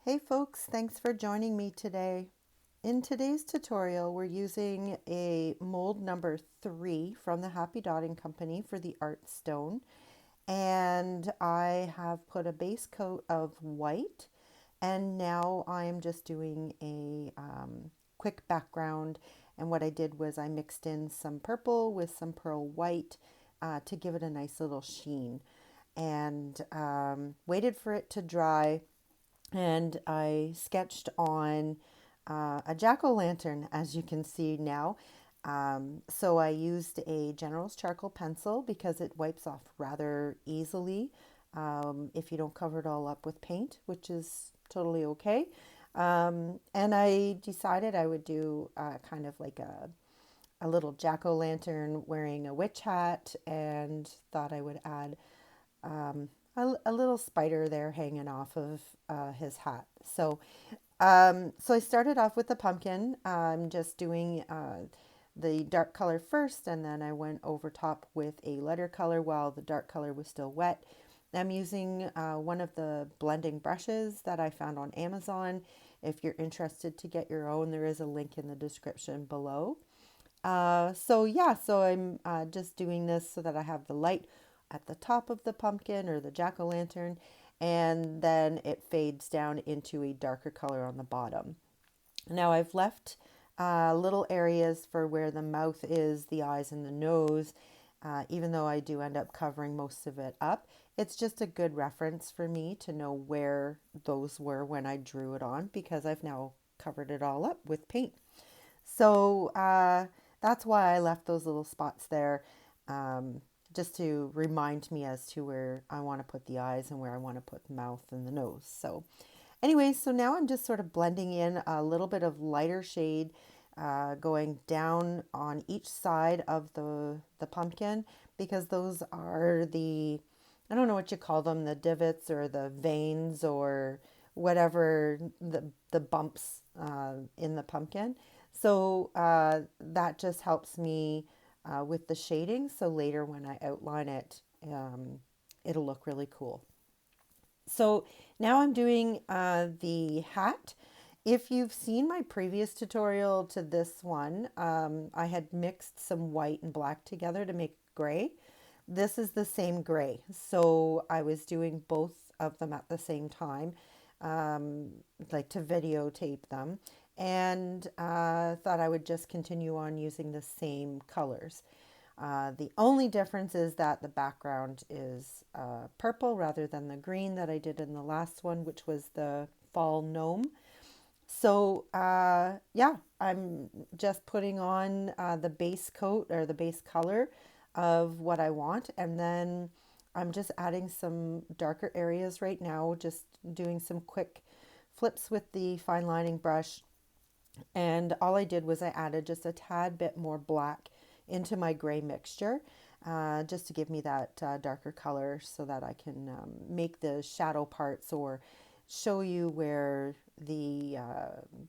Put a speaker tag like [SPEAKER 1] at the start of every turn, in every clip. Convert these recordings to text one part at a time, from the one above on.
[SPEAKER 1] Hey folks, thanks for joining me today. In today's tutorial, we're using a mold number 3 from the Happy Dotting Company for the art stone. And I have put a base coat of white, and now I am just doing a quick background. And what I did was I mixed in some purple with some pearl white to give it a nice little sheen, and waited for it to dry, and I sketched on a jack-o'-lantern, as you can see now. So I used a General's charcoal pencil because it wipes off rather easily if you don't cover it all up with paint, which is totally okay. And I decided I would do kind of like a little jack-o'-lantern wearing a witch hat, and thought I would add um, a little spider there hanging off of his hat. So I started off with the pumpkin. I'm just doing the dark color first, and then I went over top with a lighter color while the dark color was still wet. I'm using one of the blending brushes that I found on Amazon. If you're interested to get your own, there is a link in the description below. So I'm just doing this so that I have the light at the top of the pumpkin or the jack-o'-lantern, and then it fades down into a darker color on the bottom. Now I've left little areas for where the mouth is, the eyes, and the nose, even though I do end up covering most of it up. It's just a good reference for me to know where those were when I drew it on, because I've now covered it all up with paint. So that's why I left those little spots there, just to remind me as to where I want to put the eyes and where I want to put the mouth and the nose. So now I'm just sort of blending in a little bit of lighter shade, going down on each side of the pumpkin, because those are the, I don't know what you call them, the divots or the veins or whatever, the bumps in the pumpkin. So that just helps me with the shading. So later when I outline it, it'll look really cool. So now I'm doing the hat. If you've seen my previous tutorial to this one, I had mixed some white and black together to make gray. This is the same gray. So I was doing both of them at the same time, like to videotape them, and thought I would just continue on using the same colors. The only difference is that the background is purple rather than the green that I did in the last one, which was the fall gnome. So I'm just putting on the base coat or the base color of what I want, and then I'm just adding some darker areas right now, just doing some quick flips with the fine lining brush. And all I did was I added just a tad bit more black into my gray mixture, just to give me that darker color so that I can make the shadow parts or show you where the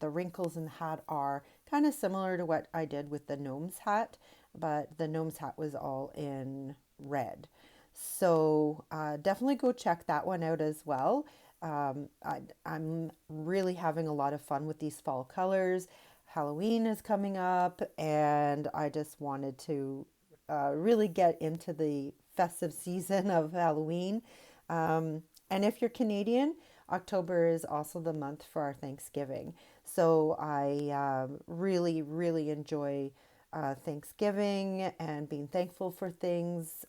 [SPEAKER 1] wrinkles in the hat are, kind of similar to what I did with the gnome's hat, but the gnome's hat was all in red. So definitely go check that one out as well. I'm really having a lot of fun with these fall colors. Halloween is coming up, and I just wanted to really get into the festive season of Halloween. And if you're Canadian, October is also the month for our Thanksgiving. So I really, really enjoy Thanksgiving and being thankful for things.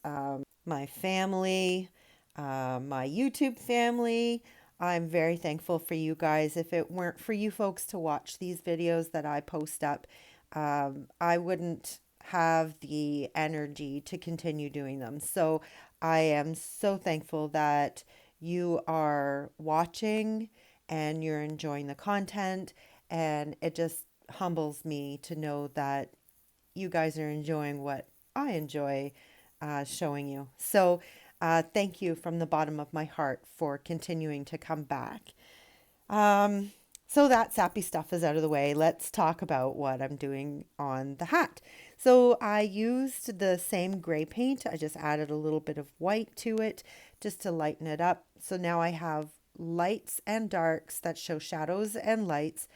[SPEAKER 1] My family, my YouTube family. I'm very thankful for you guys. If it weren't for you folks to watch these videos that I post up, I wouldn't have the energy to continue doing them. So I am so thankful that you are watching and you're enjoying the content. And it just humbles me to know that you guys are enjoying what I enjoy showing you. So thank you from the bottom of my heart for continuing to come back. Um, so that sappy stuff is out of the way. Let's talk about what I'm doing on the hat. So I used the same gray paint. I just added a little bit of white to it just to lighten it up. So now I have lights and darks that show shadows and lights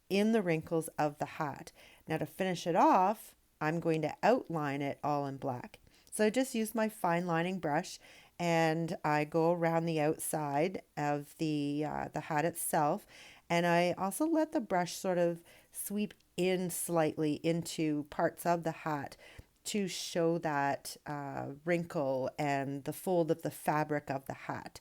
[SPEAKER 1] in the wrinkles of the hat. Now to finish it off, I'm going to outline it all in black. So I just use my fine lining brush and I go around the outside of the hat itself, and I also let the brush sort of sweep in slightly into parts of the hat to show that wrinkle and the fold of the fabric of the hat.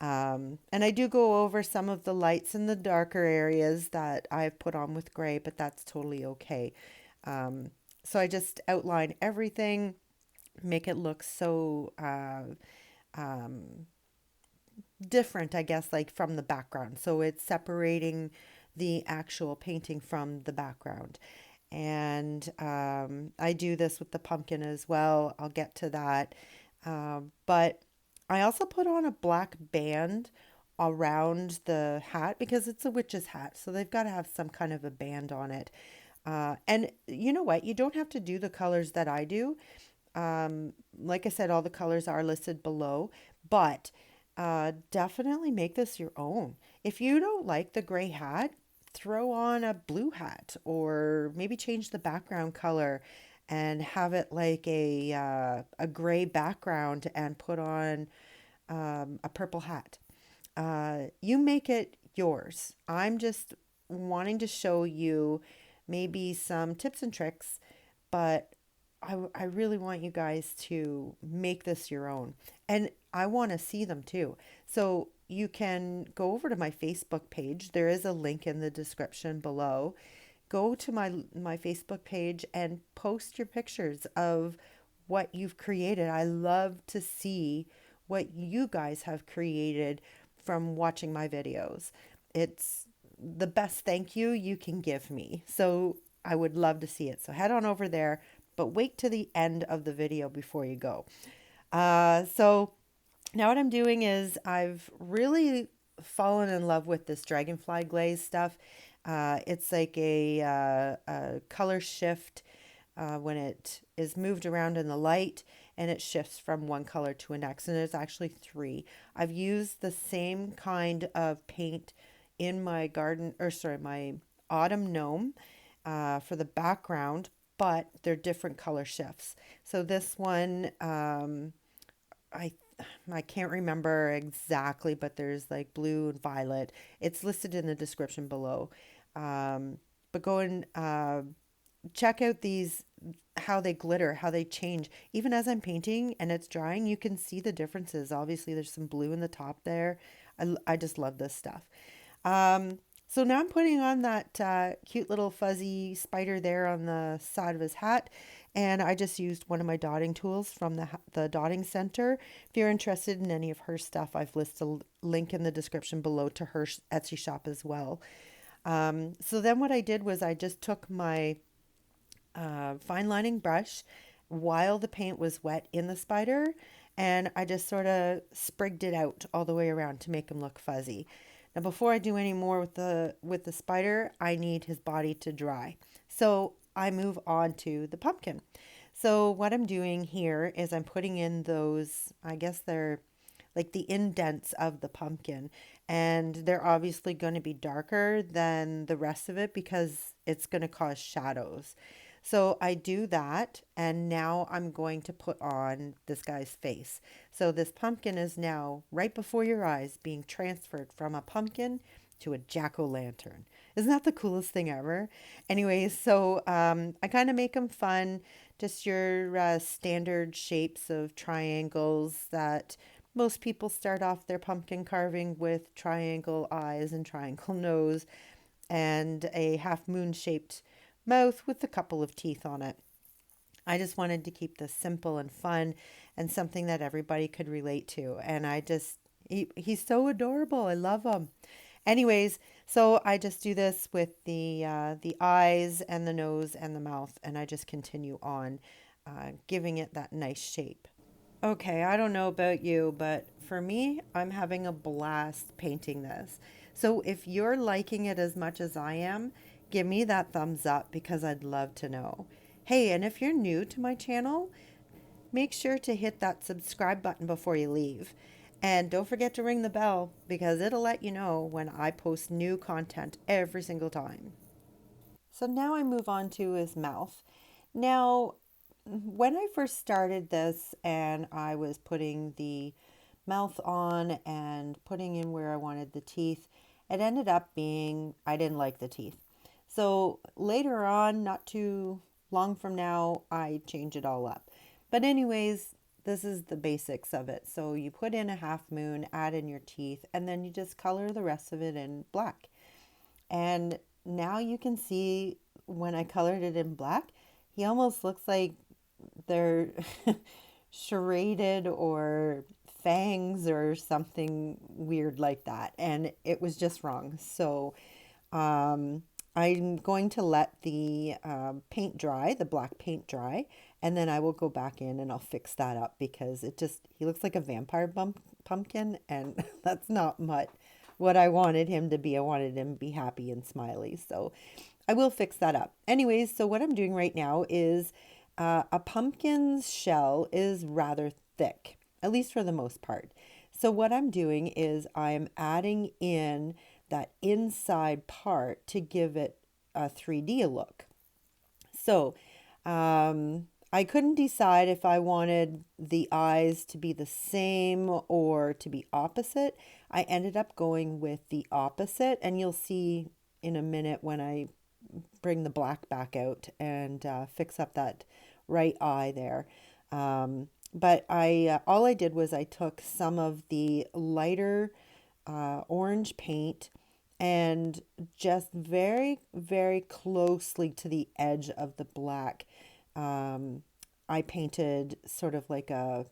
[SPEAKER 1] And I do go over some of the lights in the darker areas that I've put on with gray, but that's totally okay. So I just outline everything, make it look so different, I guess, like from the background. So it's separating the actual painting from the background. And I do this with the pumpkin as well. I'll get to that. But I also put on a black band around the hat because it's a witch's hat. So they've got to have some kind of a band on it. And you know what? You don't have to do the colors that I do. Like I said, all the colors are listed below, but definitely make this your own. If you don't like the gray hat, throw on a blue hat or maybe change the background color and have it like a gray background and put on a purple hat. You make it yours. I'm just wanting to show you maybe some tips and tricks, but I really want you guys to make this your own. And I want to see them too. So you can go over to my Facebook page. There is a link in the description below. Go to my Facebook page and post your pictures of what you've created. I love to see what you guys have created from watching my videos. It's the best thank you you can give me. So I would love to see it. So head on over there, but wait to the end of the video before you go. So now what I'm doing is I've really fallen in love with this Dragonfly glaze stuff. It's like a color shift when it is moved around in the light, and it shifts from one color to the next, and there's actually three. I've used the same kind of paint in my garden, or sorry, my autumn gnome for the background, but they're different color shifts. So this one, I can't remember exactly, but there's like blue and violet. It's listed in the description below. But go and check out these, how they glitter, how they change. Even as I'm painting and it's drying, you can see the differences. Obviously, there's some blue in the top there. I just love this stuff. So now I'm putting on that cute little fuzzy spider there on the side of his hat. And I just used one of my dotting tools from the dotting center. If you're interested in any of her stuff, I've listed a link in the description below to her Etsy shop as well. So then what I did was I just took my fine lining brush while the paint was wet in the spider, and I just sort of sprigged it out all the way around to make him look fuzzy. Now before I do any more with the spider, I need his body to dry. So I move on to the pumpkin. So what I'm doing here is I'm putting in those, I guess they're like the indents of the pumpkin, and they're obviously going to be darker than the rest of it because it's going to cause shadows. So I do that, and now I'm going to put on this guy's face. So this pumpkin is now right before your eyes being transferred from a pumpkin to a jack-o'-lantern. Isn't that the coolest thing ever? Anyways, so I kind of make them fun, just your standard shapes of triangles that most people start off their pumpkin carving with: triangle eyes and triangle nose and a half moon shaped mouth with a couple of teeth on it. I just wanted to keep this simple and fun and something that everybody could relate to. And he's so adorable. I love him. Anyways, so I just do this with the eyes and the nose and the mouth, and I just continue on giving it that nice shape. Okay, I don't know about you, but for me, I'm having a blast painting this. So if you're liking it as much as I am, give me that thumbs up because I'd love to know. Hey, and if you're new to my channel, make sure to hit that subscribe button before you leave. And don't forget to ring the bell because it'll let you know when I post new content every single time. So now I move on to his mouth. Now, when I first started this and I was putting the mouth on and putting in where I wanted the teeth, it ended up being I didn't like the teeth. So later on, not too long from now, I change it all up. But, anyways, this is the basics of it. So you put in a half moon, add in your teeth, and then you just color the rest of it in black. And now you can see when I colored it in black, he almost looks like they're charaded or fangs or something weird like that. And it was just wrong. So um, I'm going to let the paint dry, the black paint dry, and then I will go back in and I'll fix that up because he looks like a vampire pumpkin, and that's not what I wanted him to be. I wanted him to be happy and smiley. So I will fix that up. Anyways, so what I'm doing right now is a pumpkin's shell is rather thick, at least for the most part. So what I'm doing is I'm adding in that inside part to give it a 3D look. So I couldn't decide if I wanted the eyes to be the same or to be opposite. I ended up going with the opposite, and you'll see in a minute when I bring the black back out and fix up that right eye there. But I all I did was I took some of the lighter orange paint and just very, very closely to the edge of the black, I painted sort of like a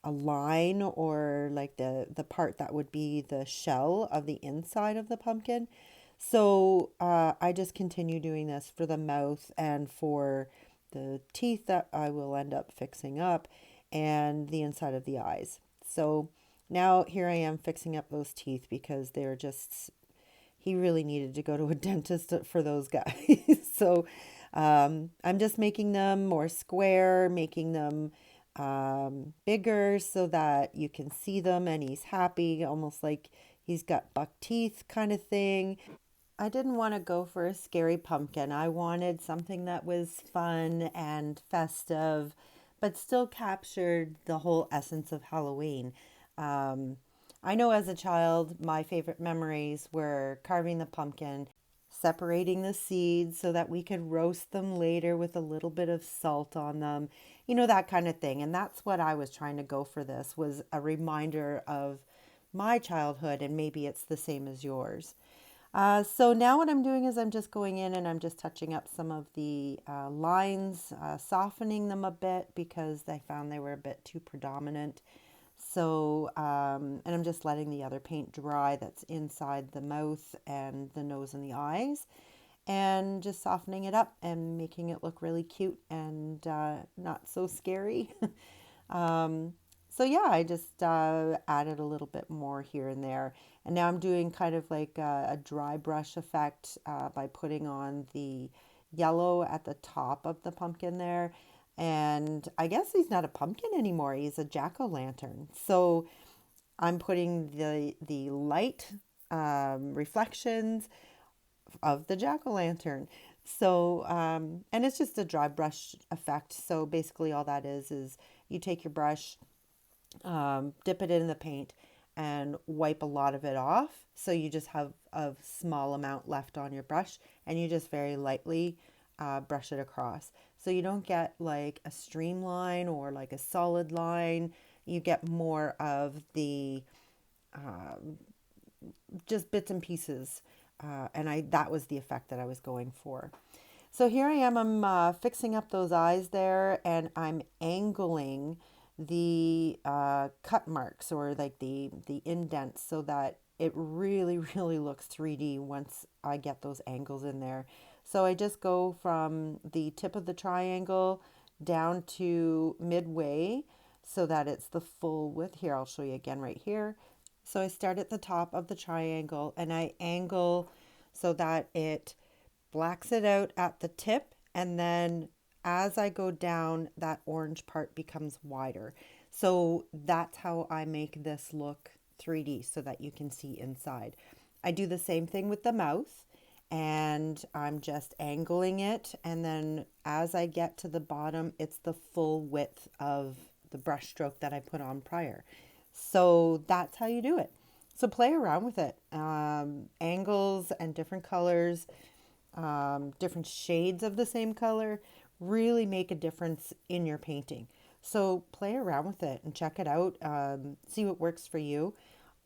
[SPEAKER 1] line or like the part that would be the shell of the inside of the pumpkin. So I just continue doing this for the mouth and for the teeth that I will end up fixing up and the inside of the eyes. So now here I am fixing up those teeth because they're just, he really needed to go to a dentist for those guys. So I'm just making them more square, making them bigger so that you can see them and he's happy, almost like he's got buck teeth kind of thing. I didn't want to go for a scary pumpkin. I wanted something that was fun and festive, but still captured the whole essence of Halloween. Um, I know as a child, my favorite memories were carving the pumpkin, separating the seeds so that we could roast them later with a little bit of salt on them, that kind of thing. And that's what I was trying to go for. This was a reminder of my childhood, and maybe it's the same as yours. So now what I'm doing is I'm just going in and I'm just touching up some of the lines, softening them a bit because I found they were a bit too predominant. So, and I'm just letting the other paint dry that's inside the mouth and the nose and the eyes, and just softening it up and making it look really cute and not so scary. um, so yeah, I just added a little bit more here and there. And now I'm doing kind of like a dry brush effect by putting on the yellow at the top of the pumpkin there. And I guess he's not a pumpkin anymore. He's a jack-o'-lantern. So I'm putting the light reflections of the jack-o'-lantern. So, and it's just a dry brush effect. So basically all that is you take your brush, dip it in the paint, and wipe a lot of it off. So you just have a small amount left on your brush, and you just very lightly brush it across. So you don't get like a streamline or like a solid line. You get more of the just bits and pieces. And that was the effect that I was going for. So here I am, I'm fixing up those eyes there, and I'm angling the cut marks or like the indents so that it really, really looks 3D once I get those angles in there. So I just go from the tip of the triangle down to midway so that it's the full width. Here, I'll show you again right here. So I start at the top of the triangle and I angle so that it blacks it out at the tip, and then as I go down, that orange part becomes wider. So that's how I make this look 3D so that you can see inside. I do the same thing with the mouth, and I'm just angling it. And then as I get to the bottom, it's the full width of the brush stroke that I put on prior. So that's how you do it. So play around with it. Angles and different colors, different shades of the same color really make a difference in your painting. So play around with it and check it out. See what works for you.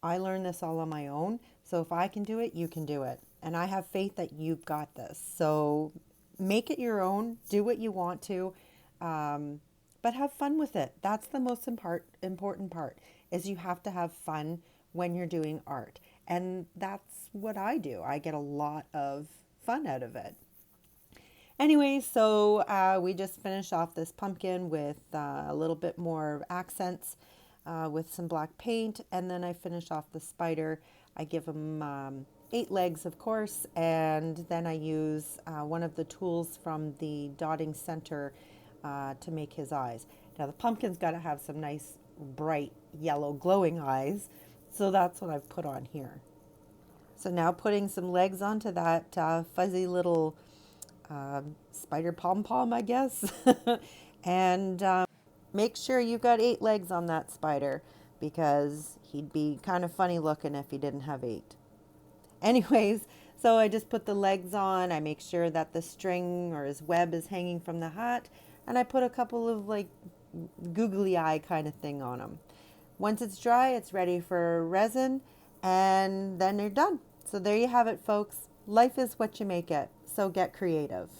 [SPEAKER 1] I learned this all on my own. So if I can do it, you can do it. And I have faith that you've got this. So make it your own. Do what you want to. But have fun with it. That's the most important part is you have to have fun when you're doing art. And that's what I do. I get a lot of fun out of it. Anyway, so we just finished off this pumpkin with a little bit more accents with some black paint. And then I finish off the spider. I give him 8 legs, of course. And then I use one of the tools from the dotting center to make his eyes. Now the pumpkin's got to have some nice bright yellow glowing eyes. So that's what I've put on here. So now putting some legs onto that fuzzy little spider pom-pom, I guess. And make sure you've got 8 legs on that spider because he'd be kind of funny looking if he didn't have 8. Anyways, so I just put the legs on. I make sure that the string or his web is hanging from the hat. And I put a couple of like googly eye kind of thing on them. Once it's dry, it's ready for resin, and then you're done. So there you have it, folks. Life is what you make it. So get creative.